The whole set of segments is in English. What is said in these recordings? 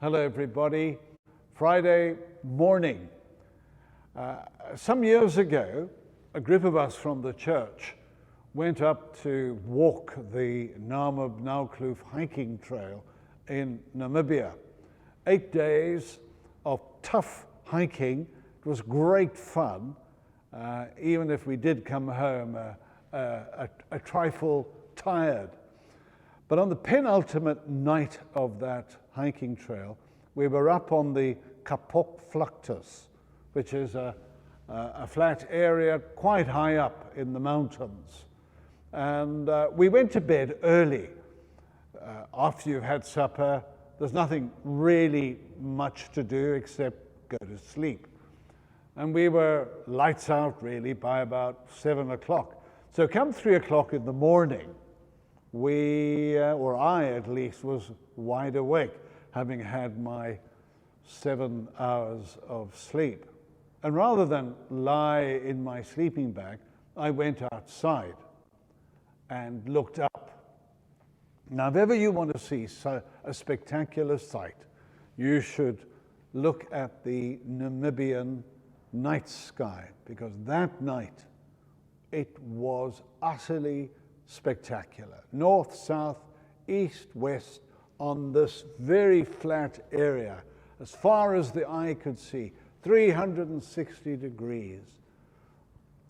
Hello, everybody. Friday morning. Some years ago, a group of us from the church went up to walk the Namib Naukloof hiking trail in Namibia. 8 days of tough hiking. It was great fun, even if we did come home a trifle tired. But on the penultimate night of that hiking trail, we were up on the Kapok Vlaktes, which is a flat area quite high up in the mountains. And we went to bed early. After you've had supper, there's nothing really much to do except go to sleep. And we were lights out really by about 7 o'clock. So come 3 o'clock in the morning, or I at least, was wide awake, having had my 7 hours of sleep. And rather than lie in my sleeping bag, I went outside and looked up. Now, if ever you want to see a spectacular sight, you should look at the Namibian night sky, because that night it was utterly spectacular. North, south, east, west, on this very flat area, as far as the eye could see, 360 degrees.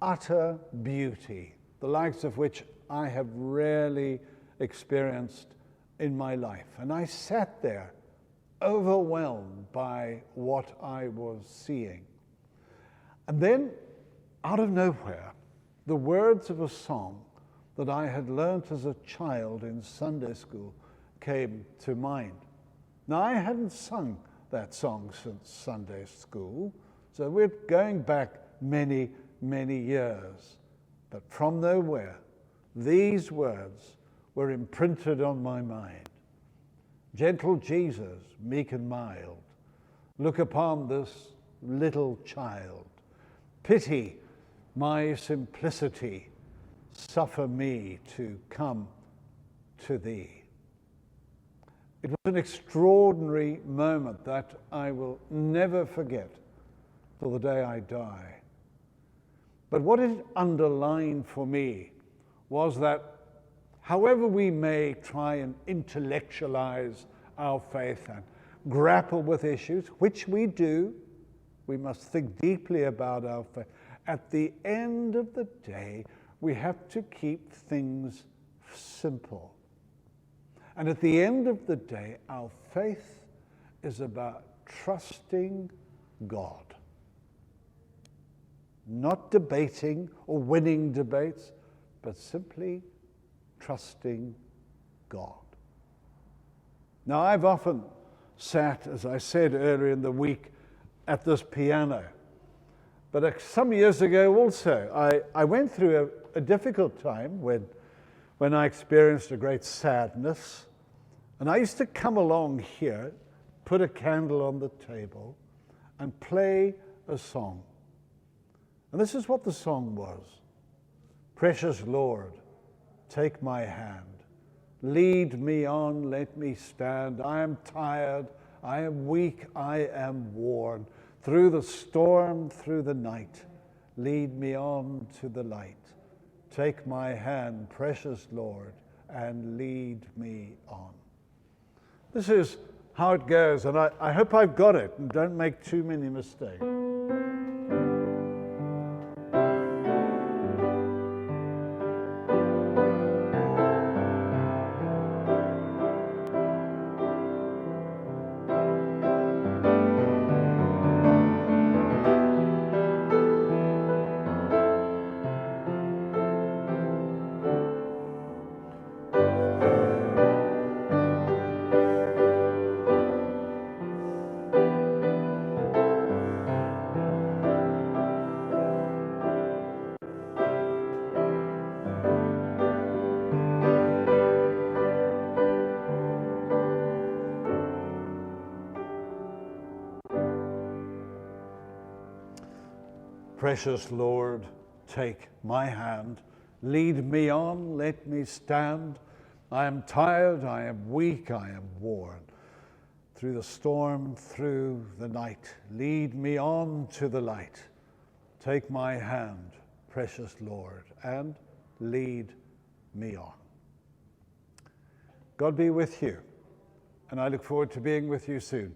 Utter beauty, the likes of which I have rarely experienced in my life. And I sat there, overwhelmed by what I was seeing. And then, out of nowhere, the words of a song that I had learnt as a child in Sunday school came to mind. Now, I hadn't sung that song since Sunday school, so we're going back many, many years. But from nowhere, these words were imprinted on my mind. Gentle Jesus, meek and mild, look upon this little child. Pity my simplicity, suffer me to come to thee. It was an extraordinary moment that I will never forget till the day I die. But what it underlined for me was that however we may try and intellectualize our faith and grapple with issues, which we do, we must think deeply about our faith. At the end of the day, we have to keep things simple. And at the end of the day, our faith is about trusting God. Not debating or winning debates, but simply trusting God. Now, I've often sat, as I said earlier in the week, at this piano. But some years ago also, I went through a difficult time when I experienced a great sadness. And I used to come along here, put a candle on the table, and play a song. And this is what the song was. Precious Lord, take my hand. Lead me on, let me stand. I am tired, I am weak, I am worn. Through the storm, through the night, lead me on to the light. Take my hand, precious Lord, and lead me on. This is how it goes, and I hope I've got it, and don't make too many mistakes. Precious Lord, take my hand, lead me on, let me stand. I am tired, I am weak, I am worn. through the storm, through the night. Lead me on to the light. Take my hand, precious Lord, and lead me on. God be with you, and I look forward to being with you soon.